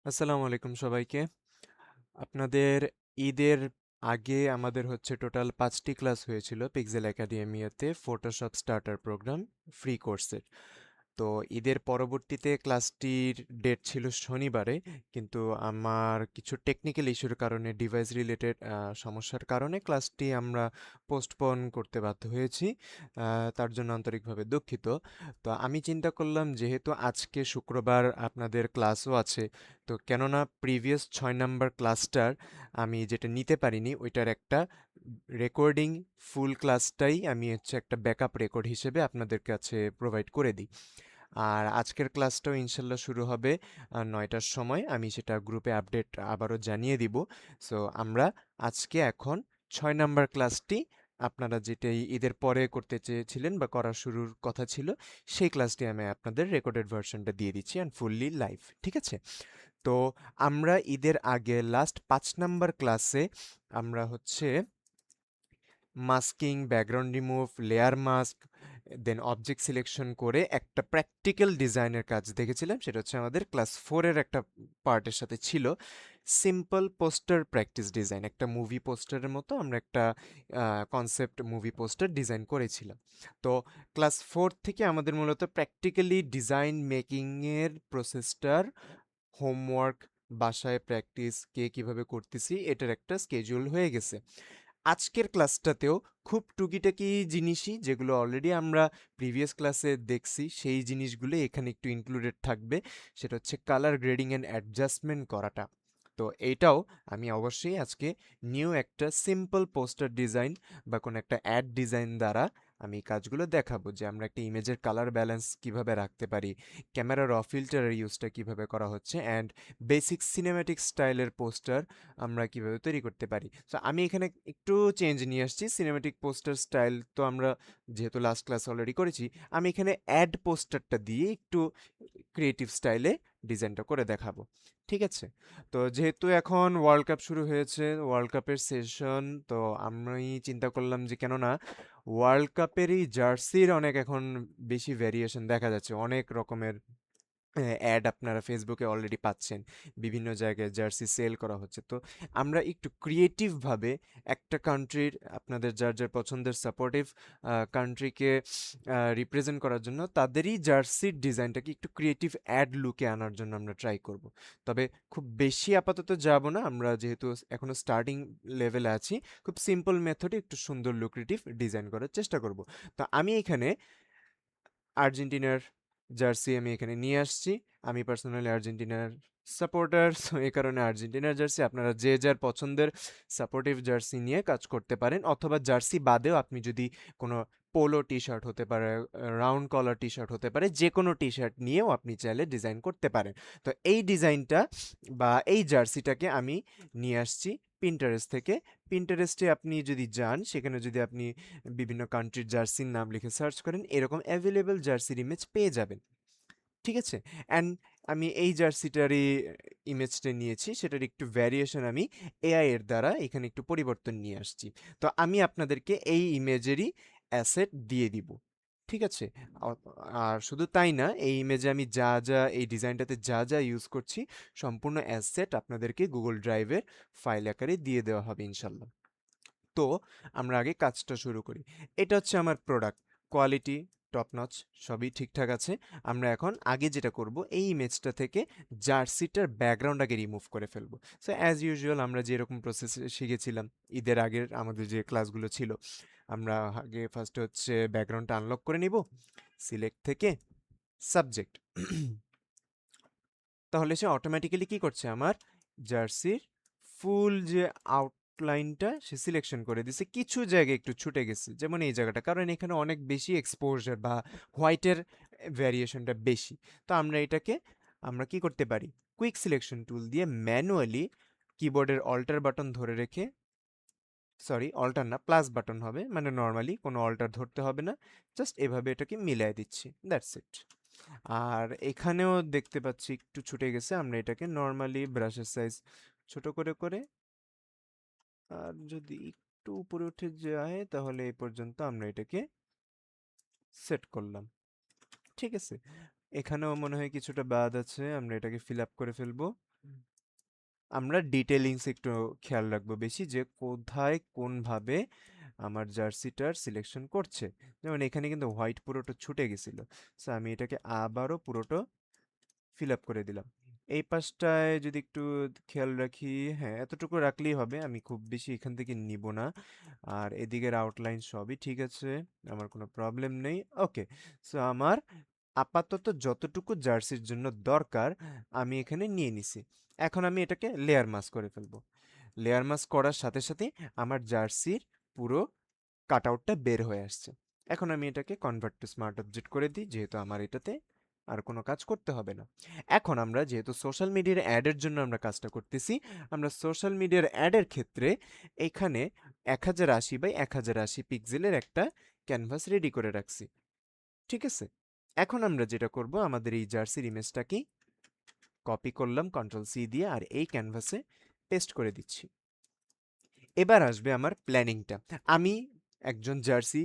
আসসালামু আলাইকুম সবাইকে। আপনাদের ঈদের আগে আমাদের হচ্ছে টোটাল ৫টি ক্লাস হয়েছিল পিক্সেল একাডেমিয়াতে ফটোশপ স্টার্টার প্রোগ্রাম ফ্রি কোর্সের। তো ঈদের পরবর্তীতে ক্লাসটির ডেট ছিল শনিবারে, কিন্তু আমার কিছু টেকনিক্যাল ইস্যুর কারণে ডিভাইস রিলেটেড সমস্যার কারণে ক্লাসটি আমরা পোস্টপোন করতে বাধ্য হয়েছি। তার জন্য আন্তরিকভাবে দুঃখিত। তো আমি চিন্তা করলাম যেহেতু আজকে শুক্রবার আপনাদের ক্লাসও আছে, তো কেননা প্রিভিয়াস ৬ নাম্বার ক্লাসটার আমি যেটা নিতে পারিনি ওইটার একটা রেকর্ডিং ফুল ক্লাসটাই আমি হচ্ছে একটা ব্যাকআপ রেকর্ড হিসেবে আপনাদের কাছে প্রোভাইড করে দিই। আর আজকের ক্লাসটাও ইনশাল্লাহ শুরু হবে ৯টার সময়। আমি সেটা গ্রুপে আপডেট আবারও জানিয়ে দিব। সো আমরা আজকে এখন ৬ নাম্বার ক্লাসটি আপনারা যেটাই ঈদের পরে করতে চেয়েছিলেন বা করা শুরুর কথা ছিল, সেই ক্লাসটি আমি আপনাদের রেকর্ডেড ভার্সনটা দিয়ে দিচ্ছি অ্যান্ড ফুললি লাইভ। ঠিক আছে? তো আমরা ঈদের আগে লাস্ট ৫ নাম্বার ক্লাসে আমরা হচ্ছে masking, background remove, layer mask, then object selection করে একটা প্র্যাকটিক্যাল ডিজাইনের কাজ দেখেছিলাম। সেটা হচ্ছে আমাদের ক্লাস 4-এর একটা পার্টের সাথে ছিল। Simple poster practice design. একটা মুভি পোস্টারের মতো আমরা একটা কনসেপ্ট মুভি পোস্টার ডিজাইন করেছিলাম। তো ক্লাস 4 থেকে আমাদের মূলত প্র্যাকটিক্যালি ডিজাইন মেকিংয়ের প্রসেসটার হোমওয়ার্ক, বাসায় প্র্যাকটিস কে কিভাবে করতেছি এটার একটা স্কেডিউল হয়ে গেছে। আজকের ক্লাসটাতেও খুব টুকিটাকি জিনিসই যেগুলো অলরেডি আমরা প্রিভিয়াস ক্লাসে দেখছি সেই জিনিসগুলো এখানে একটু ইনক্লুডেড থাকবে। সেটা হচ্ছে কালার গ্রেডিং অ্যান্ড অ্যাডজাস্টমেন্ট করাটা। তো এইটাও আমি অবশ্যই আজকে নিউ একটা সিম্পল পোস্টার ডিজাইন বা কোনো একটা অ্যাড ডিজাইন দ্বারা আমি কাজগুলো দেখাবো যে আমরা একটা ইমেজের কালার ব্যালেন্স কিভাবে রাখতে পারি, ক্যামেরা র ফিল্টারের ইউজটা কিভাবে করা হচ্ছে, অ্যান্ড বেসিক সিনেম্যাটিক স্টাইলের পোস্টার আমরা কিভাবে তৈরি করতে পারি। সো আমি এখানে একটু চেঞ্জ নিয়ে আসছি। সিনেম্যাটিক পোস্টার স্টাইল তো আমরা যেহেতু লাস্ট ক্লাস অলরেডি করেছি, আমি এখানে অ্যাড পোস্টারটা দিয়ে একটু ক্রিয়েটিভ স্টাইলে ডিজাইনটা করে দেখাবো। ঠিক আছে? তো যেহেতু এখন ওয়ার্ল্ড কাপ শুরু হয়েছে, ওয়ার্ল্ড কাপের সেশন, তো আমি চিন্তা করলাম যে কেননা ওয়ার্ল্ড কাপেরই জার্সির অনেক এখন বেশি ভ্যারিয়েশন দেখা যাচ্ছে, অনেক রকমের অ্যাড আপনারা ফেসবুকে অলরেডি পাচ্ছেন, বিভিন্ন জায়গায় জার্সি সেল করা হচ্ছে। তো আমরা একটু ক্রিয়েটিভভাবে একটা কান্ট্রির, আপনাদের যার যার পছন্দের সাপোর্টিভ কান্ট্রিকে রিপ্রেজেন্ট করার জন্য তাদেরই জার্সির ডিজাইনটাকে একটু ক্রিয়েটিভ অ্যাড লুকে আনার জন্য আমরা ট্রাই করব। তবে খুব বেশি আপাতত যাব না, আমরা যেহেতু এখনো স্টার্টিং লেভেলে আছি, খুব সিম্পল মেথডে একটু সুন্দর লুক্রেটিভ ডিজাইন করার চেষ্টা করব। তো আমি এখানে আর্জেন্টিনার জার্সি আমি এখানে নিয়ে আসছি। আমি পার্সোনালি আর্জেন্টিনার সাপোর্টার, সো এই কারণে আর্জেন্টিনার জার্সি। আপনারা যে যার পছন্দের সাপোর্টিভ জার্সি নিয়ে কাজ করতে পারেন, অথবা জার্সি বাদেও আপনি যদি কোনো পোলো টি শার্ট হতে পারে, রাউন্ড কলার টি শার্ট হতে পারে, যে কোনো টি শার্ট নিয়েও আপনি চাইলে ডিজাইন করতে পারেন। তো এই ডিজাইনটা বা এই জার্সিটাকে আমি নিয়ে আসছি পিন্টারেস্ট থেকে। পিন্টারেস্টে আপনি যদি যান, সেখানে যদি আপনি বিভিন্ন কান্ট্রির জার্সির নাম লিখে সার্চ করেন, এরকম অ্যাভেলেবল জার্সির ইমেজ পেয়ে যাবেন। ঠিক আছে? অ্যান্ড আমি এই জার্সিটারই ইমেজটা নিয়েছি, সেটার একটু ভ্যারিয়েশন আমি এআই এর দ্বারা এখানে একটু পরিবর্তন নিয়ে আসছি। তো আমি আপনাদেরকে এই ইমেজেরই অ্যাসেট দিয়ে দিব। ঠিক আছে? আ- আর শুধু তাই না, এই ইমেজে আমি যা যা এই ডিজাইনটাতে যা যা ইউজ করছি সম্পূর্ণ অ্যাসেট আপনাদেরকে গুগল ড্রাইভের ফাইল আকারে দিয়ে দেওয়া হবে ইনশাল্লাহ। তো আমরা আগে কাজটা শুরু করি। এটা হচ্ছে আমার প্রোডাক্ট। কোয়ালিটি টপ নচ, সবই ঠিকঠাক আছে। আমরা এখন আগে যেটা করব, এই ইমেজটা থেকে জার্সিটার ব্যাকগ্রাউন্ড আগে রিমুভ করে ফেলবো। সো অ্যাজ ইউজুয়াল আমরা যেরকম প্রসেস শিখেছিলাম ঈদের আগের আমাদের যে ক্লাসগুলো ছিল, আমরা আগে ফার্স্টে হচ্ছে ব্যাকগ্রাউন্ডটা আনলক করে নিব সিলেক্ট থেকে, সাবজেক্ট। তাহলে সে অটোমেটিক্যালি কি করছে, আমার জার্সির ফুল যে আউটলাইনটা সে সিলেকশন করে দিছে। কিছু জায়গায় একটু ছুটে গেছে, যেমন এই জায়গাটা, কারণ এখানে অনেক বেশি এক্সপোজার বা হোয়াইটের ভ্যারিয়েশনটা বেশি। তো আমরা কি করতে পারি, কুইক সিলেকশন টুল দিয়ে ম্যানুয়ালি কিবোর্ডের অল্টার বাটন ধরে রেখে, সরি অল্টার না, প্লাস বাটন হবে, মানে নর্মালি কোনো অল্টার ধরতে হবে না, জাস্ট এভাবে এটাকে মিলাই দিচ্ছি, দ্যাটস ইট। আর এখানেও দেখতে পাচ্ছি একটু ছুটে গেছে, আমরা এটাকে নর্মালি ব্রাশের সাইজ ছোট করে করে, আর যদি একটু উপরে উঠে যায় তাহলে এই পর্যন্ত আমরা এটাকে সেট করলাম। ঠিক আছে? এখানেও মনে হয় কিছুটা বাদ আছে, আমরা এটাকে ফিল আপ করে ফেলবো। আমরা ডিটেলিংস একটু খেয়াল রাখবো বেশি, যে কোথায় কোনভাবে আমার জার্সিটার সিলেকশন করছে। যেমন এখানে কিন্তু হোয়াইট পুরোটা ছুটে গেছিল, সো আমি এটাকে আবারও পুরোটা ফিল আপ করে দিলাম। এই পাশটায় যদি একটু খেয়াল রাখি, হ্যাঁ এতটুকু রাখলেই হবে, আমি খুব বেশি এখান থেকে নিব না। আর এদিকের আউটলাইন সবই ঠিক আছে, আমার কোনো প্রবলেম নেই। ওকে, সো আমার আপাতত যতটুকু জার্সির জন্য দরকার আমি এখানে নিয়ে নিছি। এখন আমি এটাকে লেয়ার মাস্ক করে ফেলবো। লেয়ার মাস্ক করার সাথে সাথে আমার জার্সির পুরো কাটআউটটা বের হয়ে আসছে। এখন আমি এটাকে কনভার্ট টু স্মার্ট অবজেক্ট করে দিই, যেহেতু আমার এটাতে আর কোনো কাজ করতে হবে না। এখন আমরা যেহেতু সোশ্যাল মিডিয়ার অ্যাডের জন্য আমরা কাজটা করতেছি, আমরা সোশ্যাল মিডিয়ার অ্যাডের ক্ষেত্রে এখানে 1080 বাই 1080 পিক্সেলের একটা ক্যানভাস রেডি করে রাখছি। ঠিক আছে, এখন আমরা যেটা করব, আমাদের এই জার্সির ইমেজটাকে কপি করলাম কন্ট্রোল সি দিয়ে, আর এই ক্যানভাসে পেস্ট করে দিচ্ছি। এবার আসবে আমার প্ল্যানিংটা। আমি একজন জার্সি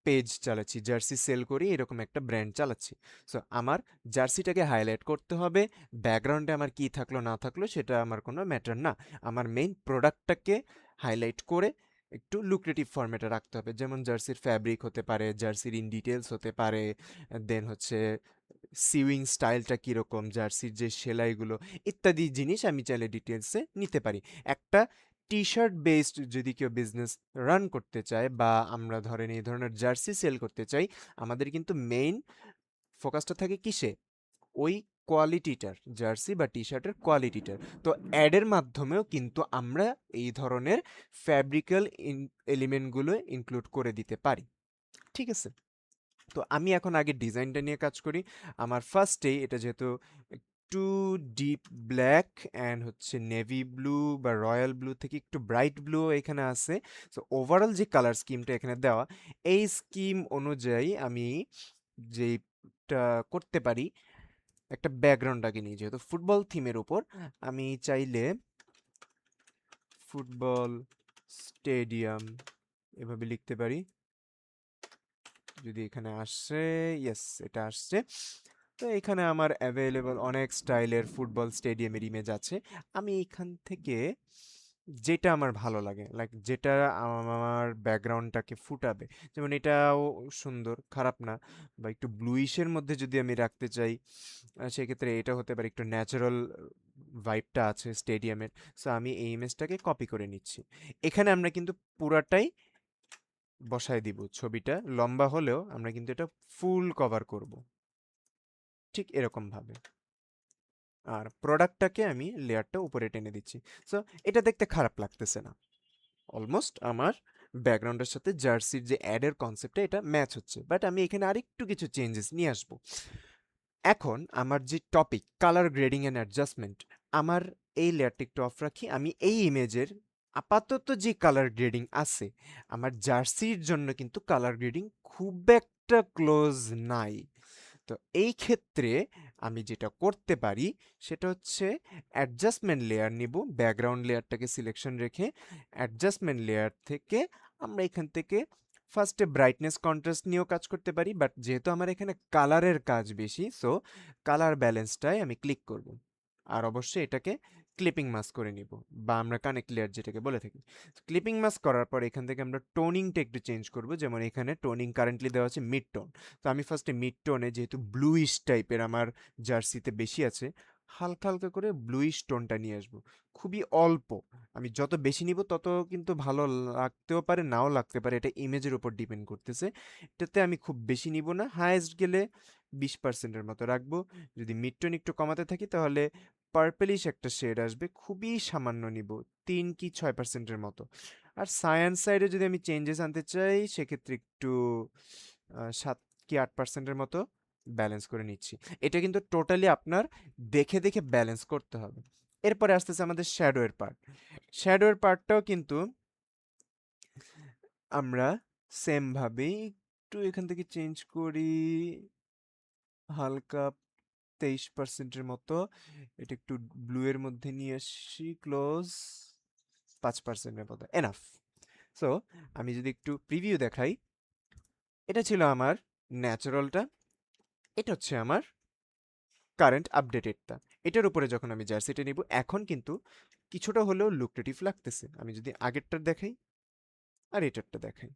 পেজ চালাচ্ছি, জার্সি সেল করি, এরকম একটা ব্র্যান্ড চালাচ্ছি। সো আমার জার্সিটাকে হাইলাইট করতে হবে। ব্যাকগ্রাউন্ডে আমার কি থাকলো না থাকলো সেটা আমার কোনো ম্যাটার না, আমার মেইন প্রোডাক্টটাকে হাইলাইট করে একটু লুক্রেটিভ ফরম্যাটে রাখতে হবে। যেমন জার্সির ফ্যাব্রিক হতে পারে, জার্সির ইন ডিটেলস হতে পারে, দেন হচ্ছে সিউইং স্টাইলটা কীরকম, জার্সির যে সেলাইগুলো ইত্যাদি জিনিস আমি চাইলে ডিটেলসে নিতে পারি। একটা টি শার্ট বেসড যদি কেউ বিজনেস রান করতে চায়, বা আমরা ধরেন এই ধরনের জার্সি সেল করতে চাই, আমাদের কিন্তু মেইন ফোকাসটা থাকে কিসে? ওই কোয়ালিটিটার, জার্সি বা টি শার্টের কোয়ালিটিটার। তো অ্যাডের মাধ্যমেও কিন্তু আমরা এই ধরনের ফ্যাব্রিক্যাল এলিমেন্টগুলো ইনক্লুড করে দিতে পারি। ঠিক আছে, তো আমি এখন আগে ডিজাইনটা নিয়ে কাজ করি। আমার ফার্স্টেই এটা যেহেতু একটু ডিপ ব্ল্যাক অ্যান্ড হচ্ছে নেভি ব্লু বা রয়্যাল ব্লু থেকে একটু ব্রাইট ব্লু এখানে আছে, সো ওভারঅল যে কালার স্কিমটা এখানে দেওয়া, এই স্কিম অনুযায়ী আমি যেটা করতে পারি, একটা ব্যাকগ্রাউন্ডটাকে নিয়ে, যেহেতু ফুটবল থিমের উপর, আমি চাইলে ফুটবল স্টেডিয়াম এভাবে লিখতে পারি। যদি এখানে আসে, ইয়েস এটা আসছে। তো এখানে আমার অ্যাভেলেবল অনেক স্টাইলের ফুটবল স্টেডিয়ামের ইমেজ আছে। আমি এখান থেকে যেটা আমার ভালো লাগে, লাইক যেটা আমার ব্যাকগ্রাউন্ডটাকে ফুটাবে, যেমন এটাও সুন্দর, খারাপ না। বা একটু ব্লুইশের মধ্যে যদি আমি রাখতে চাই, সেক্ষেত্রে এটা হতে পারে, একটু ন্যাচারাল ভাইবটা আছে স্টেডিয়ামের। সো আমি এই ইমেজটাকে কপি করে নিচ্ছি। এখানে আমরা কিন্তু পুরাটাই বসায় দিব, ছবিটা লম্বা হলেও আমরা কিন্তু এটা ফুল কভার করব, ঠিক এরকম ভাবে। আর প্রোডাক্টটাকে আমি লেয়ারটা উপরে টেনে দিচ্ছি। সো এটা দেখতে খারাপ লাগতেছে না, অলমোস্ট আমার ব্যাকগ্রাউন্ডের সাথে জার্সির যে অ্যাডের কনসেপ্টটা এটা ম্যাচ হচ্ছে, বাট আমি এখানে আরেকটু কিছু চেঞ্জেস নিয়ে আসবো। এখন আমার যে topic colour grading and adjustment, আমার এই লেয়ারটা একটু অফ রাখি। আমি এই ইমেজের আপাতত যে কালার গ্রেডিং আছে, আমার জার্সির জন্য কিন্তু কালার গ্রেডিং খুব একটা ক্লোজ নাই। তো এই ক্ষেত্রে আমি যেটা করতে পারি সেটা হচ্ছে অ্যাডজাস্টমেন্ট লেয়ার নিব, ব্যাকগ্রাউন্ড লেয়ারটাকে সিলেকশন রেখে অ্যাডজাস্টমেন্ট লেয়ার থেকে আমরা এখান থেকে ফার্স্টে ব্রাইটনেস কন্ট্রাস্ট নিয়েও কাজ করতে পারি, বাট যেহেতু আমার এখানে কালারের কাজ বেশি, সো কালার ব্যালেন্সটাই আমি ক্লিক করব। আর অবশ্যই এটাকে ক্লিপিং মাস্ক করে নিব, বা আমরা কানেক্ট লেয়ার যেটাকে বলে থাকি। ক্লিপিং মাস্ক করার পর এখান থেকে আমরা টোনিংটা একটু চেঞ্জ করব। যেমন এখানে টোনিং কারেন্টলি দেওয়া আছে মিড টোন, তো আমি ফার্স্টে মিড টোনে, যেহেতু ব্লুইশ টাইপের আমার জার্সিতে বেশি আছে, হালকা হালকা করে ব্লুইশ টোনটা নিয়ে আসবো, খুবই অল্প। আমি যত বেশি নিব তত কিন্তু ভালো লাগতেও পারে, নাও লাগতে পারে, এটা ইমেজের উপর ডিপেন্ড করতেছে। এটাতে আমি খুব বেশি নিব না, হায়েস্ট গেলে 20%-এর মতো রাখবো। যদি মিড টোন একটু কমাতে থাকি তাহলে পার্পেলিশ একটা শেড আসবে, খুবই সামান্য নিব, 3 কি 6%-এর মতো। আর সায়ান্স সাইডে যদি আমি চেঞ্জেস আনতে চাই, সেক্ষেত্রে একটু 7 কি 8%-এর মতো ব্যালেন্স করে নিচ্ছি। এটা কিন্তু টোটালি আপনার দেখে দেখে ব্যালেন্স করতে হবে। এরপরে আসতেছে আমাদের শ্যাডোয়ের পার্ট। শ্যাডোয়ের পার্টটাও কিন্তু আমরা সেম ভাবেই একটু এখান থেকে চেঞ্জ করি, হালকা 23%-এর মতো। এটা একটু ব্লু এর মধ্যে নিয়ে আসি, ক্লোজ 5%-এর মতো, এনাফ। সো আমি যদি একটু প্রিভিউ দেখাই, এটা ছিল আমার ন্যাচারালটা, এটা হচ্ছে আমার কারেন্ট আপডেটেডটা। এটার উপরে যখন আমি জার্সিটা নিব, এখন কিন্তু কিছুটা হলেও লুক্রেটিভ লাগতেছে। আমি যদি আগেরটার দেখাই আর এটারটা দেখাই,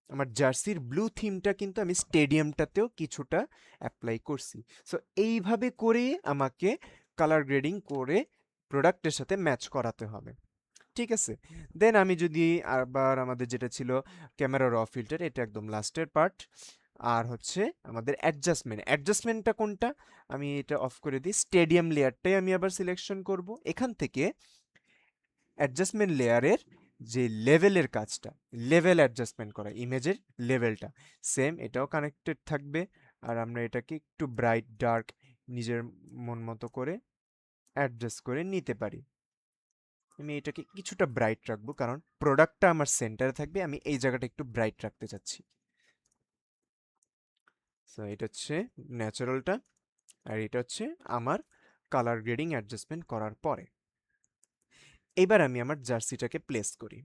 আমার জার্সির ব্লু থিমটা কিন্তু আমি স্টেডিয়ামটাতেও কিছুটা অ্যাপ্লাই করছি। সো এইভাবে করে আমাকে কালার গ্রেডিং করে প্রোডাক্টের সাথে ম্যাচ করাতে হবে। ঠিক আছে? দেন আমি যদি আবার আমাদের যেটা ছিল ক্যামেরা র ফিল্টার, এটা একদম লাস্টের পার্ট। আর হচ্ছে আমাদের অ্যাডজাস্টমেন্টটা কোনটা, আমি এটা অফ করে দিই। স্টেডিয়াম লেয়ারটাই আমি আবার সিলেকশন করব। এখান থেকে অ্যাডজাস্টমেন্ট লেয়ারের যে লেভেলের কাজটা, লেভেল অ্যাডজাস্টমেন্ট করা, ইমেজের লেভেলটা সেম, এটাও কানেক্টেড থাকবে। আর আমরা এটাকে একটু ব্রাইট ডার্ক নিজের মন মতো করে অ্যাডজাস্ট করে নিতে পারি। আমি এটাকে কিছুটা ব্রাইট রাখবো, কারণ প্রোডাক্টটা আমার সেন্টারে থাকবে, আমি এই জায়গাটা একটু ব্রাইট রাখতে চাচ্ছি। সো এটা হচ্ছে ন্যাচারালটা, আর এটা হচ্ছে আমার কালার গ্রেডিং অ্যাডজাস্টমেন্ট করার পরে। এবার আমি আমার জার্সিটাকে প্লেস করি।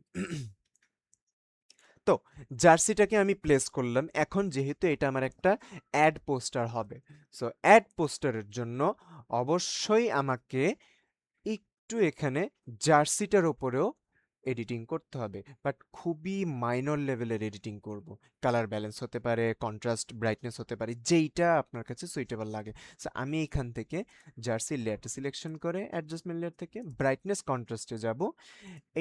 তো জার্সিটাকে আমি প্লেস করলাম। এখন যেহেতু এটা আমার একটা অ্যাড পোস্টার হবে, সো অ্যাড পোস্টারের জন্য অবশ্যই আমাকে একটু এখানে জার্সিটার ওপরেও এডিটিং করতে হবে, বাট খুবই মাইনর লেভেলের এডিটিং করব। কালার ব্যালেন্স হতে পারে, কন্ট্রাস্ট ব্রাইটনেস হতে পারে, যেইটা আপনার কাছে সুইটেবল লাগে। সো আমি এখান থেকে জার্সি লেয়ারটা সিলেকশন করে অ্যাডজাস্টমেন্ট লেয়ার থেকে ব্রাইটনেস কন্ট্রাস্টে যাব।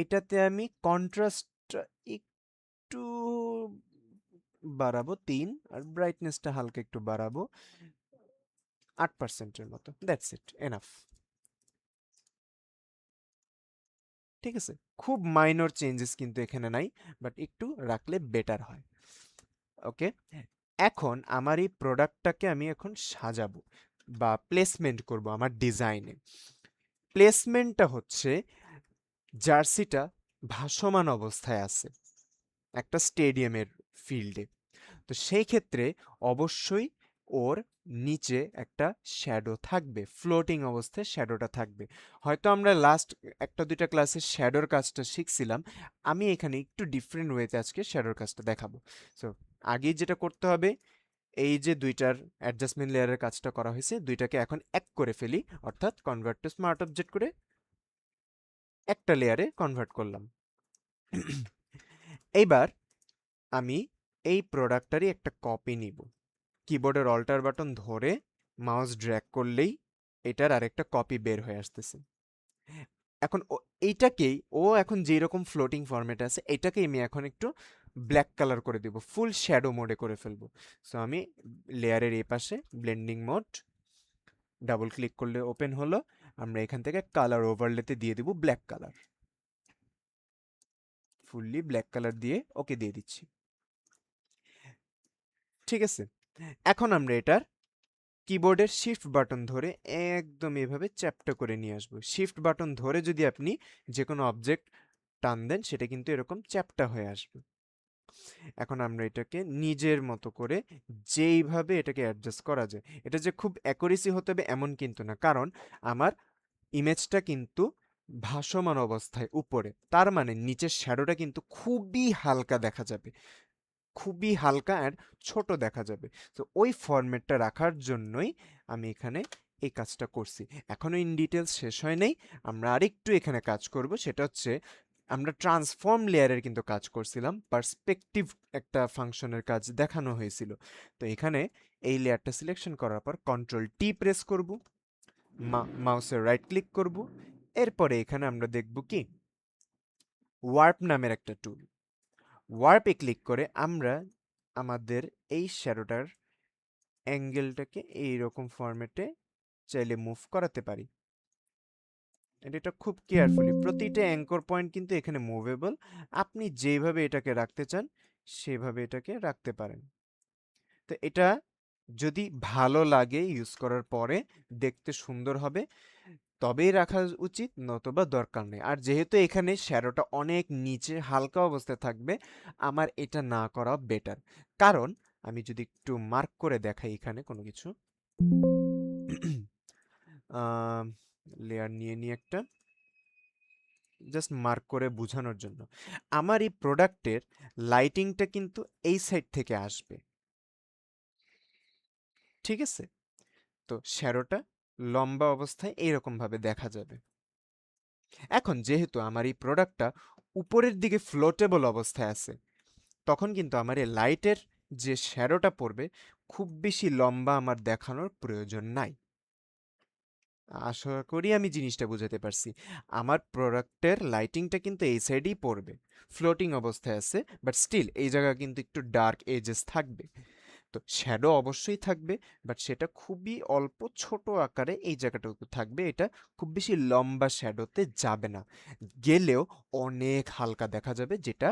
এটাতে আমি কন্ট্রাস্ট একটু বাড়াবো 3, আর ব্রাইটনেসটা হালকা একটু বাড়াবো 8%-এর মতো। That's it, enough. ঠিক আছে? খুব মাইনর চেঞ্জেস কিন্তু এখানে নাই, বাট একটু রাখলে বেটার হয়। ওকে, এখন আমার এই প্রোডাক্টটাকে আমি এখন সাজাবো বা প্লেসমেন্ট করব আমার ডিজাইনে। প্লেসমেন্টটা হচ্ছে জার্সিটা ভাসমান অবস্থায় আছে একটা স্টেডিয়ামের ফিল্ডে। তো সেই ক্ষেত্রে অবশ্যই ওর নিচে একটা শ্যাডো থাকবে, ফ্লোটিং অবস্থায় শ্যাডোটা থাকবে। হয়তো আমরা লাস্ট একটা দুইটা ক্লাসে শ্যাডোর কাজটা শিখছিলাম, আমি এখানে একটু ডিফারেন্ট ওয়েতে আজকে শ্যাডোর কাজটা দেখাবো। সো আগেই যেটা করতে হবে, এই যে দুইটার অ্যাডজাস্টমেন্ট লেয়ারের কাজটা করা হয়েছে, দুইটাকে এখন এক করে ফেলি, অর্থাৎ কনভার্ট টু স্মার্ট অবজেক্ট করে একটা লেয়ারে কনভার্ট করলাম। এইবার আমি এই প্রোডাক্টটারই একটা কপি নিব। কিবোর্ডের অল্টার বাটন ধরে মাউস ড্র্যাগ করলেই এটার আরেকটা কপি বের হয়ে আসতেছে। এখন এইটাকেই এখন যেই রকম ফ্লোটিং ফরম্যাট আছে, এটাকেই আমি এখন একটু ব্ল্যাক কালার করে দেব, ফুল শ্যাডো মোডে করে ফেলবো। সো আমি লেয়ারের এই পাশে ব্লেন্ডিং মোড ডাবল ক্লিক করলে ওপেন হলো। আমরা এখান থেকে কালার ওভারলেতে দিয়ে দিব black colour, fully black colour দিয়ে ওকে দিয়ে দিচ্ছি। ঠিক আছে, এখন আমরা এটার কিবোর্ডের শিফট বাটন ধরে একদম এভাবে চ্যাপ্টা করে নিয়ে আসবো। শিফট বাটন ধরে যদি আপনি যে কোনো অবজেক্ট টান দেন, সেটা কিন্তু এরকম চ্যাপ্টা হয়ে আসবে। এখন আমরা এটাকে নিজের মতো করে যেইভাবে এটাকে অ্যাডজাস্ট করা যায়, এটা যে খুব অ্যাকুরেসি হতে হবে এমন কিন্তু না, কারণ আমার ইমেজটা কিন্তু ভাসমান অবস্থায় উপরে, তার মানে নিচের শ্যাডোটা কিন্তু খুবই হালকা দেখা যাবে, খুবই হালকা আর ছোট দেখা যাবে। তো ওই ফরম্যাটটা রাখার জন্যই আমি এখানে এই কাজটা করছি। এখনো ইন ডিটেলস শেষ হয় নাই, আমরা আরেকটু এখানে কাজ করব। সেটা হচ্ছে আমরা ট্রান্সফর্ম লেয়ারের কিন্তু কাজ করছিলাম, পার্সপেক্টিভ একটা ফাংশনের কাজ দেখানো হয়েছিল। তো এখানে এই লেয়ারটা সিলেকশন করার পর কন্ট্রোল টি প্রেস করব, মাউসের রাইট ক্লিক করব, এরপরে এখানে আমরা দেখব কি ওয়ার্প নামের একটা টুল। ওয়ার্পে ক্লিক করে আমরা আমাদের এই শ্যাডোটার অ্যাঙ্গেলটাকে এইরকম ফরম্যাটে চাইলে মুভ করাতে পারি। এটা খুব কেয়ারফুলি, প্রতিটা অ্যাঙ্কর পয়েন্ট কিন্তু এখানে মুভেবল, আপনি যেভাবে এটাকে রাখতে চান সেভাবে এটাকে রাখতে পারেন। তো এটা যদি ভালো লাগে ইউজ করার পরে, দেখতে সুন্দর হবে, তবেই রাখা উচিত, নতুবা দরকার নেই। আর যেহেতু এখানে শ্যাডোটা অনেক নিচে হালকা অবস্থায় থাকবে, আমার এটা না করা বেটার। কারণ আমি যদি একটু মার্ক করে দেখাই এখানে কোনো কিছু, লেয়ার নিয়ে নিয়ে একটা জাস্ট মার্ক করে বোঝানোর জন্য, আমার এই প্রোডাক্টের লাইটিংটা কিন্তু এই সাইড থেকে আসবে। ঠিক আছে, তো শ্যাডোটা লম্বা অবস্থায় এইরকম ভাবে দেখা যাবে। এখন যেহেতু আমার এই প্রোডাক্টটা উপরের দিকে ফ্লোটেবল অবস্থায় আছে, তখন কিন্তু আমার এই লাইটের যে শ্যাডোটা পড়বে খুব বেশি লম্বা আমার দেখানোর প্রয়োজন নাই। আশা করি আমি জিনিসটা বুঝাতে পারছি। আমার প্রোডাক্টের লাইটিংটা কিন্তু এই সাইডেই পড়বে, ফ্লোটিং অবস্থায় আছে, বাট স্টিল এই জায়গা কিন্তু একটু ডার্ক এজেস থাকবে। তো শ্যাডো অবশ্যই থাকবে, বাট সেটা খুবই অল্প ছোট আকারে এই জায়গাটুকু থাকবে। এটা খুব বেশি লম্বা শ্যাডোতে যাবে না, গেলেও অনেক হালকা দেখা যাবে, যেটা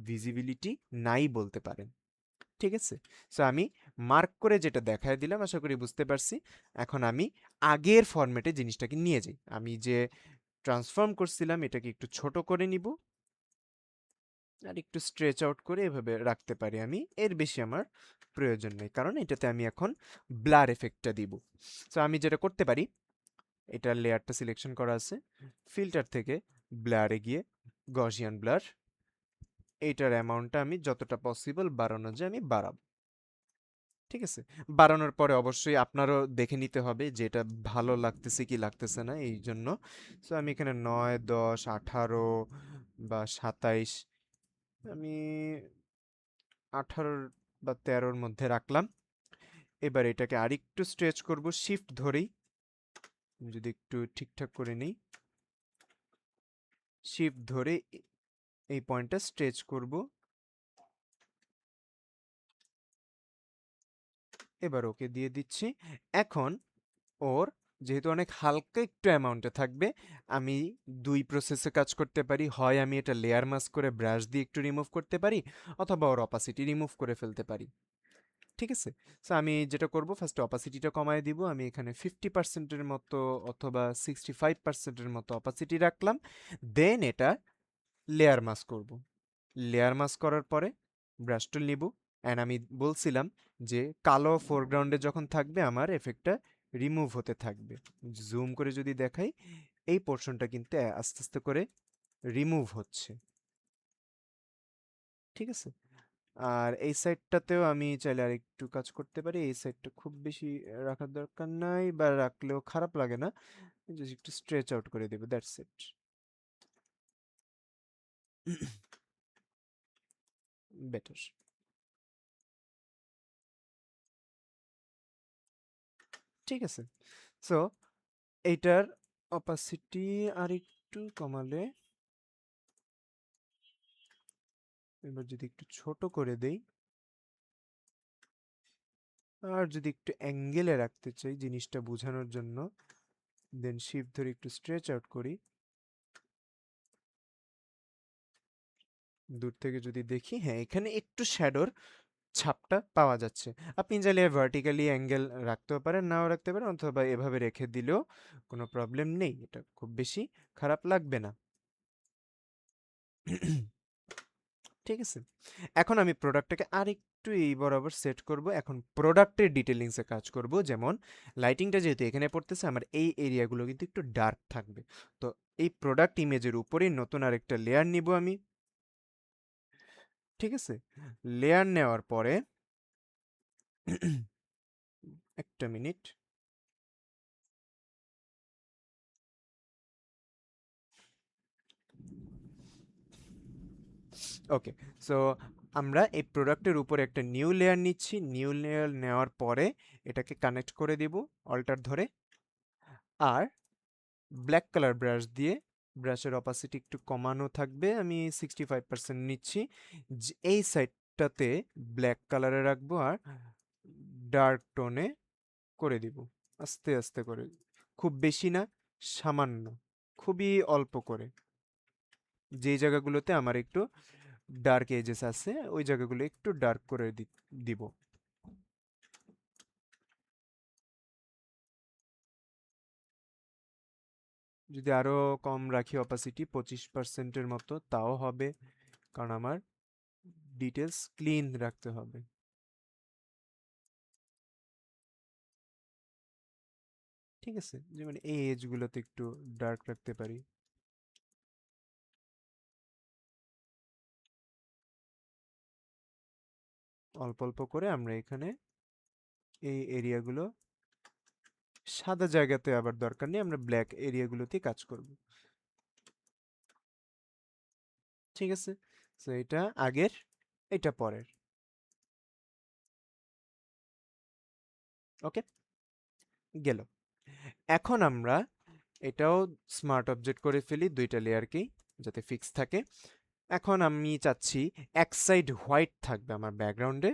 ভিজিবিলিটি নাই বলতে পারেন। ঠিক আছে? সো আমি মার্ক করে যেটা দেখায় দিলাম, আশা করি বুঝতে পারছি। এখন আমি আগের ফরম্যাটে জিনিসটাকে নিয়ে যাই। আমি যে ট্রান্সফর্ম করছিলাম এটাকে একটু ছোট করে নিব, আর একটু স্ট্রেচ আউট করে এভাবে রাখতে পারি আমি। এর বেশি আমার প্রয়োজন নেই, কারণ এটাতে আমি এখন ব্লার এফেক্টটা দিব। সো আমি যেটা করতে পারি, এটার লেয়ারটা সিলেকশন করা আছে, ফিল্টার থেকে ব্লারে গিয়ে গসিয়ান ব্লার, এইটার অ্যামাউন্টটা আমি যতটা পসিবল বাড়ানো যায় আমি বাড়াবো। ঠিক আছে? বাড়ানোর পরে অবশ্যই আপনারও দেখে নিতে হবে যে এটা ভালো লাগতেছে কি লাগতেছে না, এই জন্য। সো আমি এখানে 9, 10, 18 বা 27, আমি 18 বা 13-র মধ্যে রাখলাম। এবার এটাকে আরেকটু স্ট্রেচ করব শিফট ধরেই। আমি যদি একটু ঠিকঠাক করে নিই, শিফট ধরে এই পয়েন্টটা স্ট্রেচ করব। এবার ওকে দিয়ে দিচ্ছি। এখন ওর যেহেতু অনেক হালকা একটু অ্যামাউন্টে থাকবে, আমি দুই প্রসেসে কাজ করতে পারি। হয় আমি এটা লেয়ার মাস্ক করে ব্রাশ দিয়ে একটু রিমুভ করতে পারি, অথবা ওর অপাসিটি রিমুভ করে ফেলতে পারি। ঠিক আছে? সো আমি যেটা করব, ফার্স্টে অপাসিটিটা কমায় দিব। আমি এখানে 50%-এর মতো অথবা 65%-এর মতো অপাসিটি রাখলাম। দেন এটা লেয়ার মাস্ক করব। লেয়ার মাস্ক করার পরে ব্রাশ টুল নিব, অ্যান্ড আমি বলছিলাম যে কালো ফোরগ্রাউন্ডে যখন থাকবে আমার এফেক্টটা রিমুভ হতে থাকবে। জুম করে যদি দেখাই, এই পোর্শনটা কিন্তু আস্তে আস্তে করে রিমুভ হচ্ছে। ঠিক আছে? আর এই সাইডটাতেও আমি চাইলে আর একটু কাজ করতে পারি। এই সাইডটা খুব বেশি রাখার দরকার নাই, বা রাখলেও খারাপ লাগে না। জাস্ট একটু স্ট্রেচ আউট করে দেবো, দ্যাটস ইট। বেটার। ঠিক আছে? সো এইটার অপাসিটি আর একটু কমালে, এবার যদি একটু ছোট করে দেই, আর যদি একটু অ্যাঙ্গেলে রাখতে চাই জিনিসটা বোঝানোর জন্য, দেন শিফট ধরে একটু স্ট্রেচ আউট করি। দূর থেকে যদি দেখি, হ্যাঁ এখানে একটু শ্যাডোর ছাপটা পাওয়া যাচ্ছে। আপনি চাইলে ভার্টিক্যালি অ্যাঙ্গেল রাখতেও পারেন, নাও রাখতে পারেন, অথবা এভাবে রেখে দিলেও কোনো প্রবলেম নেই, এটা খুব বেশি খারাপ লাগবে না। ঠিক আছে? এখন আমি প্রোডাক্টটাকে আরেকটু এই বরাবর সেট করব। এখন প্রোডাক্টের ডিটেলিংসে কাজ করব। যেমন লাইটিংটা যেহেতু এখানে পড়তেছে, আমার এই এরিয়াগুলো কিন্তু একটু ডার্ক থাকবে। তো এই প্রোডাক্ট ইমেজের উপরেই নতুন আরেকটা লেয়ার নিব আমি। ঠিক আছে? লেয়ার নেওয়ার পরে একটা মিনিট। ওকে, সো আমরা এই প্রোডাক্টের উপরে একটা নিউ লেয়ার নিচ্ছি। নিউ লেয়ার নেওয়ার পরে এটাকে কানেক্ট করে দেব অল্টার ধরে, আর ব্ল্যাক কালার ব্রাশ দিয়ে, ব্রাশের অপাসিটি একটু কমানো থাকবে, আমি 65% নিচ্ছি। এই সাইডটাতে ব্ল্যাক কালারে রাখবো, আর ডার্ক টোনে করে দিব আস্তে আস্তে করে। খুব বেশি না, সামান্য, খুবই অল্প করে। যেই জায়গাগুলোতে আমার একটু ডার্ক এজেস আছে, ওই জায়গাগুলো একটু ডার্ক করে দিব। যদি আরো কম রাখি অপাসিটি, 25%-এর মতো, তাও হবে, কারণ আমার ডিটেলস ক্লিন রাখতে হবে। ঠিক আছে? যেমন এই এজগুলোতে একটু ডার্ক রাখতে পারি। অল্প অল্প করে আমরা এখানে এই এরিয়াগুলো সাদা জায়গাতে আবার দরকার নেই, আমরা ব্ল্যাক এরিয়াগুলোতেই কাজ করব। ঠিক আছে, তো এটা আগের, এটা পরের। ওকে, গেল। এখন আমরা এটাও স্মার্ট অবজেক্ট করে ফেলি দুইটা লেয়ারকেই, যাতে ফিক্স থাকে। এখন আমি চাচ্ছি এক সাইড হোয়াইট থাকবে আমার ব্যাকগ্রাউন্ডে,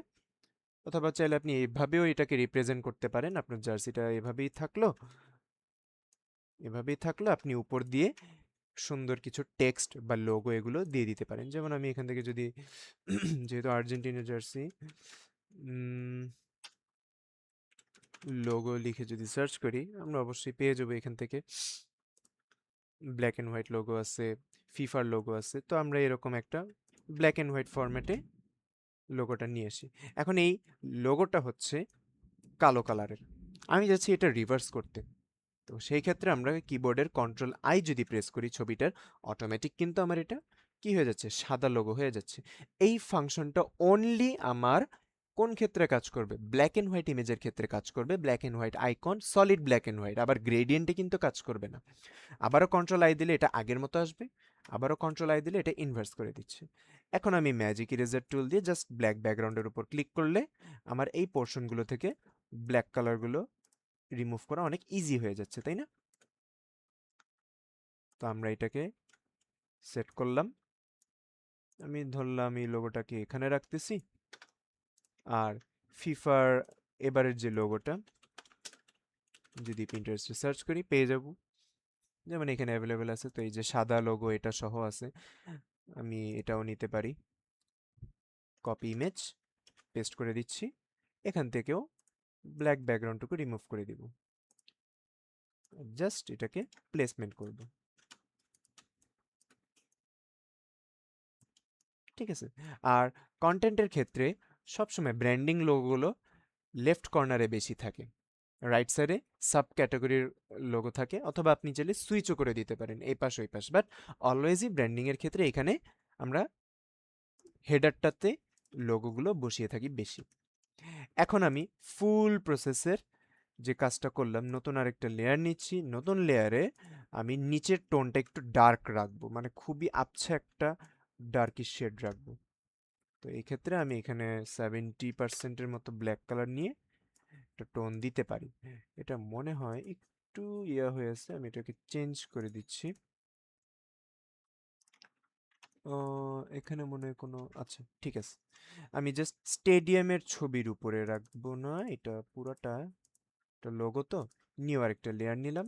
অথবা চাইলে আপনি এভাবেও এটাকে রিপ্রেজেন্ট করতে পারেন। আপনার জার্সিটা এভাবেই থাকলো আপনি উপর দিয়ে সুন্দর কিছু টেক্সট বা লোগো এগুলো দিয়ে দিতে পারেন। যেমন আমি এখান থেকে যদি যেহেতু আর্জেন্টিনা জার্সি, লোগো লিখে যদি সার্চ করি, আমরা অবশ্যই পেয়ে যাবো এখান থেকে। ব্ল্যাক অ্যান্ড হোয়াইট লোগো আছে, ফিফার লোগো আছে, তো আমরা এরকম একটা ব্ল্যাক অ্যান্ড হোয়াইট ফরম্যাটে লোগোটা নিয়ে আসি। এখন এই লোগোটা হচ্ছে কালো কালারের, আমি যাচ্ছি এটা রিভার্স করতে। তো সেই ক্ষেত্রে আমরা কিবোর্ডের কন্ট্রোল আই যদি প্রেস করি ছবিটার, অটোমেটিক কিন্তু আমার এটা কি হয়ে যাচ্ছে, সাদা লোগো হয়ে যাচ্ছে। এই ফাংশনটা অনলি আমার কোন ক্ষেত্রে কাজ করবে, ব্ল্যাক অ্যান্ড হোয়াইট ইমেজের ক্ষেত্রে কাজ করবে। Black and white icon, solid black and white, আবার গ্রেডিয়েন্টে কিন্তু কাজ করবে না। আবারও কন্ট্রোল আই দিলে এটা আগের মতো আসবে, আবারও কন্ট্রোল আই দিলে এটা ইনভার্স করে দিচ্ছে। এখন আমি ম্যাজিক ইরেজার টুল দিয়ে জাস্ট ব্ল্যাক ব্যাকগ্রাউন্ডের উপর ক্লিক করলে আমার এই পোর্শনগুলো থেকে ব্ল্যাক কালারগুলো রিমুভ করা অনেক ইজি হয়ে যাচ্ছে, তাই না? তো আমরা এটাকে সেট করলাম, আমি ধরলাম এই লোগোটাকে এখানে রাখতেছি। আর ফিফার এবারের যে লোগোটা যদি পিন্টারেস্টে সার্চ করি পেয়ে যাব, যেমন এখানে অ্যাভেলেবেল আছে। তো এই যে সাদা লোগো এটা সহ আছে, আমি এটাও নিতে পারি। কপি ইমেজ, পেস্ট করে দিচ্ছি। এখান থেকেও ব্ল্যাক ব্যাকগ্রাউন্ডটুকু রিমুভ করে দিব, জাস্ট এটাকে প্লেসমেন্ট করব। ঠিক আছে, আর কন্টেন্টের ক্ষেত্রে সবসময় ব্র্যান্ডিং লোগোগুলো লেফট কর্নারে বেশি থাকে, রাইট সাইডে সাব ক্যাটাগরির লোগো থাকে, অথবা আপনি চাইলে সুইচও করে দিতে পারেন এই পাশ ওই পাশ। বাট অলওয়েজই ব্র্যান্ডিংয়ের ক্ষেত্রে এখানে আমরা হেডারটাতে লোগোগুলো বসিয়ে থাকি বেশি। এখন আমি ফুল প্রসেসের যে কাজটা করলাম, নতুন আরেকটা লেয়ার নিচ্ছি। নতুন লেয়ারে আমি নিচের টোনটা একটু ডার্ক রাখবো, মানে খুবই আবছা একটা ডার্কিশ শেড রাখবো। তো এই ক্ষেত্রে আমি এখানে 70%-এর মতো ব্ল্যাক কালার নিয়ে একটা টোন দিতে পারি। এটা মনে হয় একটু ইয়া হয়েছে, আমি এটাকে চেঞ্জ করে দিচ্ছি। এখানে মনে হয় কোনো, আচ্ছা ঠিক আছে, আমি জাস্ট স্টেডিয়ামের ছবির উপরে রাখবো না, এটা পুরাটা, এটা লোগো তো। নিউ আরেকটা লেয়ার নিলাম,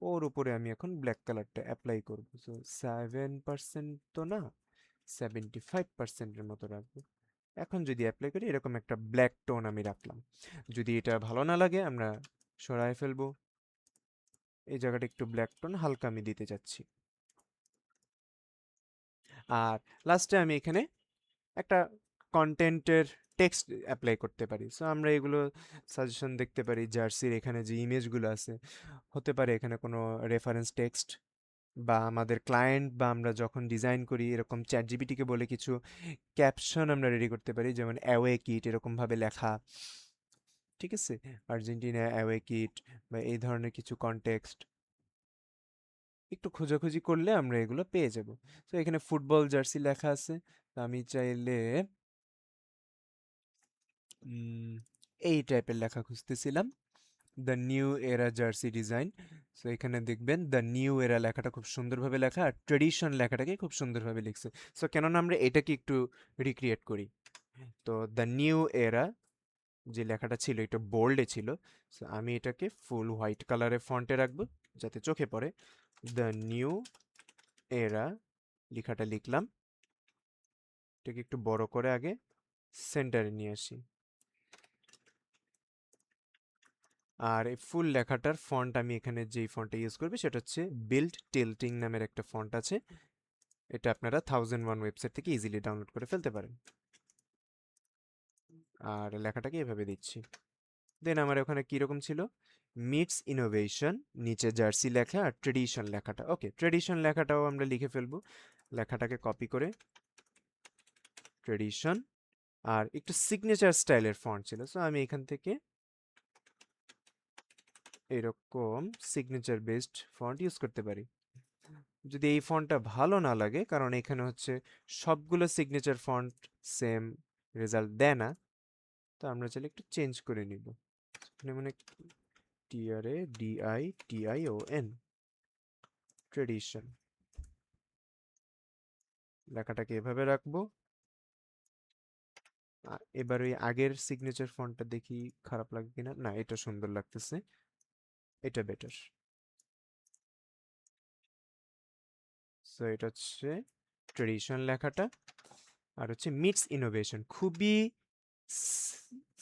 ওর উপরে আমি এখন ব্ল্যাক কালারটা অ্যাপ্লাই করবো। সো 7% তো না, 75%-এর মতো রাখবো। এখন যদি অ্যাপ্লাই করি, এরকম একটা ব্ল্যাক টোন আমি রাখলাম। যদি এটা ভালো না লাগে আমরা সরায় ফেলবো। এই জায়গাটা একটু ব্ল্যাক টোন হালকা আমি দিতে চাচ্ছি। আর লাস্টে আমি এখানে একটা কন্টেন্টের টেক্সট অ্যাপ্লাই করতে পারি। সো আমরা এগুলো সাজেশন দেখতে পারি, জার্সির এখানে যে ইমেজগুলো আছে, হতে পারে এখানে কোনো রেফারেন্স টেক্সট, বা আমাদের ক্লায়েন্ট বা আমরা যখন ডিজাইন করি এরকম চ্যাট জিপিটিকে বলে কিছু ক্যাপশন আমরা রেডি করতে পারি, যেমন অ্যাওয়ে কিট এরকমভাবে লেখা। ঠিক আছে, আর্জেন্টিনা অ্যাওয়ে কিট বা এই ধরনের কিছু কনটেক্সট একটু খোঁজাখুঁজি করলে আমরা এগুলো পেয়ে যাব। তো এখানে ফুটবল জার্সি লেখা আছে, তো আমি চাইলে এই টাইপের লেখা খুঁজতেছিলাম, দ্য নিউ এরা জার্সি ডিজাইন। সো এখানে দেখবেন দ্য নিউ এরা লেখাটা খুব সুন্দরভাবে লেখা, আর ট্রেডিশন লেখাটাকে খুব সুন্দরভাবে লিখছে। সো কেননা আমরা এটাকে একটু রিক্রিয়েট করি। তো দ্য নিউ এরা যে লেখাটা ছিল এটা বোল্ডে ছিল, সো আমি এটাকে ফুল হোয়াইট কালারে ফন্টে রাখবো যাতে চোখে পড়ে। দ্য নিউ এরা লেখাটা লিখলাম, এটাকে একটু বড় করে আগে সেন্টারে নিয়ে আসি। আর এই ফুল লেখাটার ফন্ট আমি এখানে যেই ফন্টটা ইউজ করবো সেটা হচ্ছে বিল্ড টিল্টিং নামের একটা ফন্ট আছে, এটা আপনারা 1001 ওয়েবসাইট থেকে ইজিলি ডাউনলোড করে ফেলতে পারেন। আর লেখাটাকে এভাবে দিচ্ছি। দেন আমার ওখানে কীরকম ছিল, মিটস ইনোভেশন, নিচে জার্সি লেখা আর ট্রেডিশন লেখাটা। ওকে, ট্রেডিশন লেখাটাও আমরা লিখে ফেলবো। লেখাটাকে কপি করে ট্রেডিশন, আর একটু সিগনেচার স্টাইলের ফন্ট ছিল, সো আমি এখান থেকে এরকম সিগনেচার বেসড ফন্ট ইউজ করতে পারি। যদি এই ফন্টটা ভালো না লাগে, কারণ এখানে হচ্ছে সবগুলো সিগনেচার ফন্ট সেম রেজাল্ট দেয় না, তো আমরা চাইলে একটু চেঞ্জ করে নিব। মানে TRADITION ট্রেডিশন লেখাটাকে এভাবে রাখবো। এবার ওই আগের সিগনেচার ফন্টটা দেখি খারাপ লাগে কিনা। না, এটা সুন্দর লাগতেছে, এটা বেটার। সো এটা হচ্ছে ট্রেডিশন লেখাটা, আর হচ্ছে মিটস ইনোভেশন, খুবই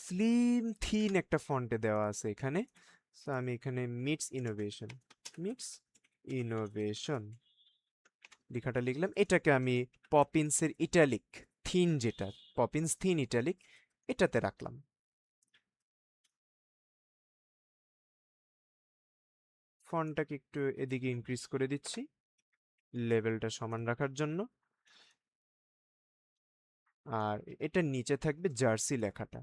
স্লিম থিন একটা ফন্টে দেওয়া আছে এখানে। সো আমি এখানে মিটস ইনোভেশন লেখাটা লিখলাম। এটাকে আমি পপিন্সের ইটালিক থিন, যেটা পপিন্স থিন ইটালিক, এটাতে রাখলাম। ফন্টটাকে একটু এদিকে ইনক্রিজ করে দিচ্ছি লেভেলটা সমান রাখার জন্য। আর এটার নিচে থাকবে জার্সি লেখাটা,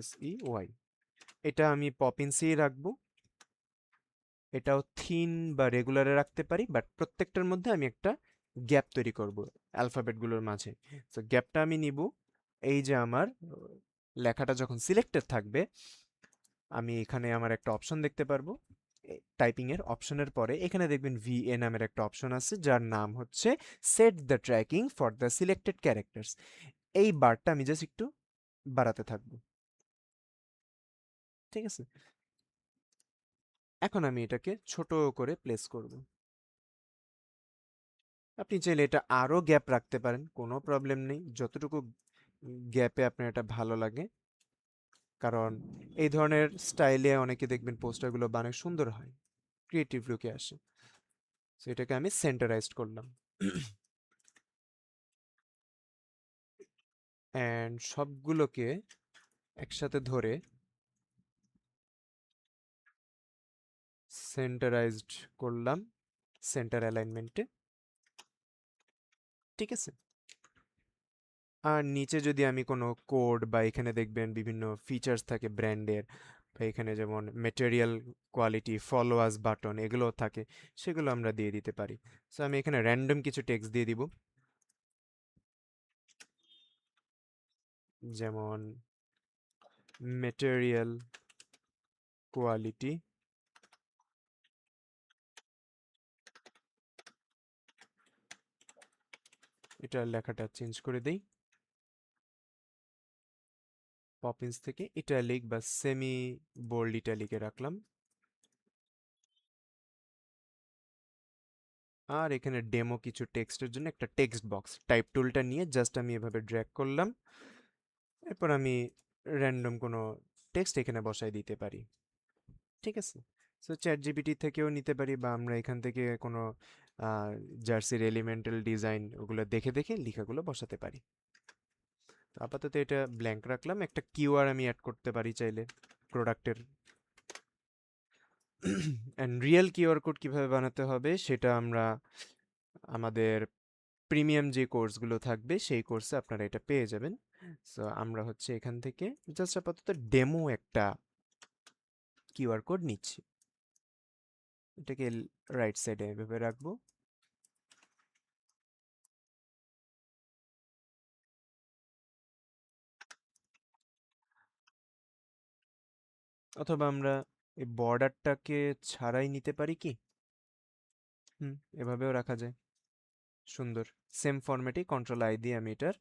SEY। এটা আমি পপিন্সেই রাখবো। এটাও থিন বা রেগুলারে রাখতে পারি, বাট প্রত্যেকটার মধ্যে আমি একটা গ্যাপ তৈরি করব অ্যালফাবেটগুলোর মাঝে। তো গ্যাপটা আমি নিব, এই যে আমার লেখাটা যখন সিলেক্টেড থাকবে, আমি এখানে আমার একটা অপশন দেখতে পারবো টাইপিং এর অপশনের পরে এখানে দেখবেন VA নামের একটা অপশন আছে, যার নাম হচ্ছে set the tracking for the selected characters. এই বারটা আমি জাস্ট একটু বাড়াতে থাকবো, ঠিক আছে। এখন আমি এটাকে ছোট করে প্লেস করব। আপনি চাইলে এটা আরো গ্যাপ রাখতে পারেন, কোনো প্রবলেম নেই, যতটুকু গ্যাপে আপনার এটা ভালো লাগে। কারণ এই ধরনের স্টাইলে অনেকে দেখবেন পোস্টারগুলো বানায় সুন্দর হয়, ক্রিয়েটিভ লুকে আসে। সো এটাকে আমি সেন্টারাইজড করলাম। অ্যান্ড সবগুলোকে একসাথে ধরে সেন্টারাইজড করলাম সেন্টার অ্যালাইনমেন্টে, ঠিক আছে। আর নিচে যদি আমি কোনো কোড বা এখানে দেখবেন বিভিন্ন ফিচার্স থাকে ব্র্যান্ডের, বা এখানে যেমন ম্যাটেরিয়াল কোয়ালিটি, ফলোয়ার্স বাটন, এগুলো থাকে, সেগুলো আমরা দিয়ে দিতে পারি। সো আমি এখানে র্যান্ডম কিছু টেক্সট দিয়ে দিব, যেমন ম্যাটেরিয়াল কোয়ালিটি, এটার লেখাটা চেঞ্জ করে দেই, পপিন্স থেকে ইটালিক বা সেমি বোল্ড ইটালিকে রাখলাম। আর এখানে ডেমো কিছু টেক্সটের জন্য একটা টেক্সট বক্স, টাইপ টুলটা নিয়ে জাস্ট আমি এভাবে ড্র্যাগ করলাম, এরপর আমি র্যান্ডম কোনো টেক্সট এখানে বসাই দিতে পারি, ঠিক আছে। সো চ্যাট জিপিটি থেকেও নিতে পারি, বা আমরা এখান থেকে কোনো জার্সির এলিমেন্টাল ডিজাইন ওগুলো দেখে দেখে লেখাগুলো বসাতে পারি। তো আপাতত এটা ব্ল্যাঙ্ক রাখলাম। একটা কিউআর আমি অ্যাড করতে পারি চাইলে প্রোডাক্টের। অ্যান্ড রিয়েল কিউআর কোড কীভাবে বানাতে হবে সেটা আমরা আমাদের প্রিমিয়াম যে কোর্সগুলো থাকবে সেই কোর্সে আপনারা এটা পেয়ে যাবেন। সো আমরা হচ্ছে এখান থেকে জাস্ট আপাতত ডেমো একটা কিউআর কোড নিচ্ছি, এটাকে রাইট সাইডে এভাবে রাখবো। অথবা আমরা এই বর্ডারটাকে ছাড়াই নিতে পারি কি? হুম, এভাবেও রাখা যায়, সুন্দর। সেম ফরম্যাটে কন্ট্রোল দিয়ে আমি এটার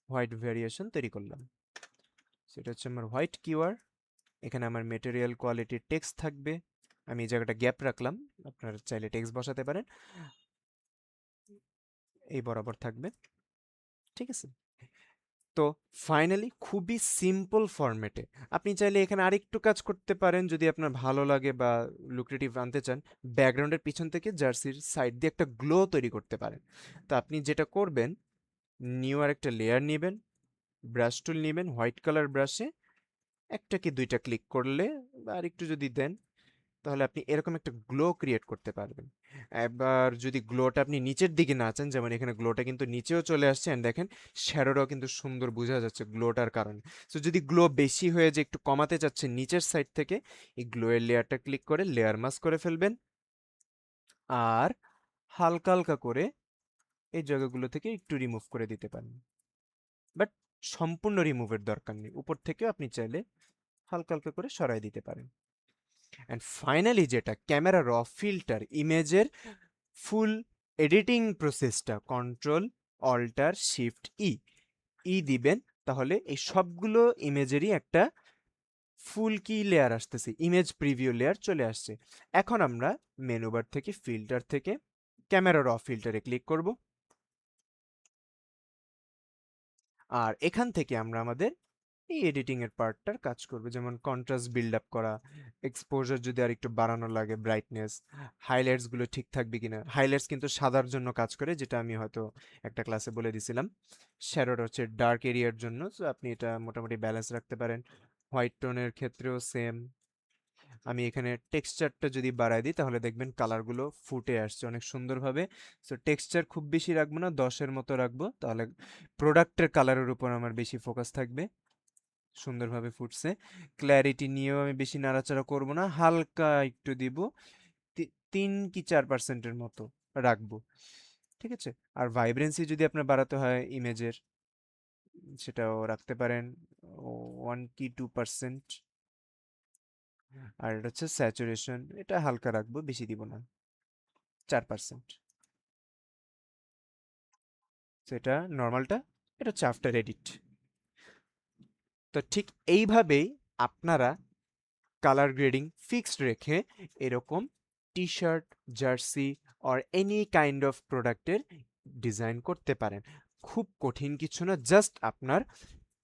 হোয়াইট ভ্যারিয়েশন তৈরি করলাম। সেটা হচ্ছে আমার হোয়াইট কিউআর। এখানে আমার মেটেরিয়াল কোয়ালিটির টেক্সট থাকবে, আমি এই জায়গাটা গ্যাপ রাখলাম, আপনারা চাইলে টেক্সট বসাতে পারেন, এই বরাবর থাকবে, ঠিক আছে। তো ফাইনালি খুবই সিম্পল ফরম্যাটে আপনি চাইলে এখানে আরেকটু কাজ করতে পারেন যদি আপনার ভালো লাগে বা লুক্রেটিভ আনতে চান। ব্যাকগ্রাউন্ডের পিছন থেকে জার্সির সাইড দিয়ে একটা গ্লো তৈরি করতে পারেন। তো আপনি যেটা করবেন, নিউ আর একটা লেয়ার নেবেন, ব্রাশ টুল নেবেন, হোয়াইট কালার ব্রাশে একটা কি দুইটা ক্লিক করলে বা আরেকটু যদি দেন, তাহলে আপনি এরকম একটা গ্লো ক্রিয়েট করতে পারবেন। এবার যদি গ্লোটা আপনি নিচের দিকে না চান, যেমন এখানে গ্লোটা কিন্তু নিচেও চলে আসছে, অ্যান্ড দেখেন শ্যাডোটাও কিন্তু সুন্দর বোঝা যাচ্ছে গ্লোটার কারণে। সো যদি গ্লো বেশি হয়ে যে একটু কমাতে চাচ্ছেন নিচের সাইড থেকে, এই গ্লোয়ের লেয়ারটা ক্লিক করে লেয়ার মাস্ক করে ফেলবেন, আর হালকা হালকা করে এই জায়গাগুলো থেকে একটু রিমুভ করে দিতে পারেন। বাট সম্পূর্ণ রিমুভের দরকার নেই, উপর থেকেও আপনি চাইলে হালকা হালকা করে সরাই দিতে পারেন। অ্যান্ড ফাইনালি যেটা ক্যামেরা র ফিল্টার, ইমেজের ফুল এডিটিং প্রসেসটা কন্ট্রোল অল্টার শিফট ই দিবেন, তাহলে এই সবগুলো ইমেজেরই একটা ফুল কি লেয়ার আসতেছে, ইমেজ প্রিভিউ লেয়ার চলে আসছে। এখন আমরা মেনু বার থেকে ফিল্টার থেকে ক্যামেরা র ফিল্টারে ক্লিক করব, আর এখান থেকে আমরা আমাদের এই এডিটিং এর পার্টটার কাজ করবে, যেমন কন্ট্রাস্ট বিল্ড আপ করা, এক্সপোজার যদি আর একটু বাড়ানো লাগে, ব্রাইটনেস, হাইলাইটস গুলো ঠিক থাকবে কিনা। হাইলাইটস কিন্তু সাদার জন্য কাজ করে, যেটা আমি হয়তো একটা ক্লাসে বলে দিছিলাম। শ্যাডোটা হচ্ছে ডার্ক এরিয়ার জন্য, সো আপনি এটা মোটামুটি ব্যালেন্স রাখতে পারেন। হোয়াইট টোনের ক্ষেত্রেও সেম। আমি এখানে টেক্সচারটা যদি বাড়ায় দিই তাহলে দেখবেন কালারগুলো ফুটে আসছে অনেক সুন্দরভাবে। সো টেক্সচার খুব বেশি রাখবো না, 10-এর মতো রাখবো, তাহলে প্রোডাক্টের কালারের উপর আমার বেশি ফোকাস থাকবে। সুন্দরভাবে ফুটছে। ক্ল্যারিটি নিয়েও আমি বেশি নাড়াচাড়া করব না, হালকা একটু দিব, 3 কি 4% মতো রাখবো। ঠিক আছে? আর ভাইব্রেন্সি যদি আপনার বাড়াতে হয় ইমেজের, সেটাও রাখতে পারেন 1 কি 2%। আর এটা হচ্ছে স্যাচুরেশন, এটা হালকা রাখবো, বেশি দিব না, 4%। তো এটা নর্মালটা, এটা হচ্ছে আফটার এডিট। তো ঠিক এইভাবেই আপনারা কালার গ্রেডিং ফিক্সড রেখে এরকম T shirt, jersey or any kind of প্রোডাক্টের ডিজাইন করতে পারেন। খুব কঠিন কিছু না, জাস্ট আপনার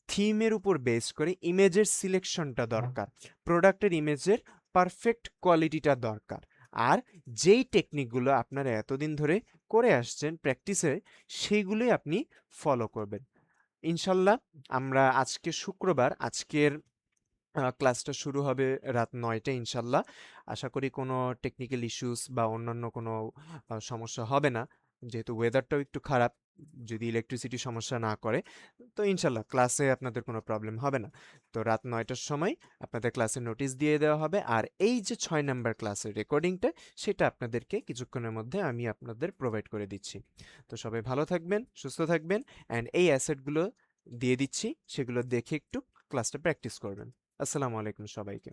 থিমের উপর বেস করে ইমেজের সিলেকশনটা দরকার, প্রোডাক্টের ইমেজের পারফেক্ট কোয়ালিটিটা দরকার। আর যেই টেকনিকগুলো আপনারা এতদিন ধরে করে আসছেন প্র্যাকটিসে, সেইগুলোই আপনি ফলো করবেন ইনশাল্লাহ। আমরা আজকে শুক্রবার, আজকের ক্লাসটা শুরু হবে রাত 9টায় ইনশাল্লাহ। আশা করি কোনো টেকনিক্যাল ইস্যুস বা অন্যান্য কোনো সমস্যা হবে না, যেহেতু ওয়েদারটাও একটু খারাপ। যদি ইলেকট্রিসিটি সমস্যা না করে তো ইনশাল্লাহ ক্লাসে আপনাদের কোনো প্রবলেম হবে না। তো রাত 9টার সময় আপনাদের ক্লাসের নোটিশ দিয়ে দেওয়া হবে, আর এই যে 6 নাম্বার ক্লাসের রেকর্ডিংটা, সেটা আপনাদেরকে কিছুক্ষণের মধ্যে আমি আপনাদের প্রোভাইড করে দিচ্ছি। তো সবাই ভালো থাকবেন, সুস্থ থাকবেন, অ্যান্ড এই অ্যাসেটগুলো দিয়ে দিচ্ছি, সেগুলো দেখে একটু ক্লাসটা প্র্যাকটিস করবেন। আসসালামু আলাইকুম সবাইকে।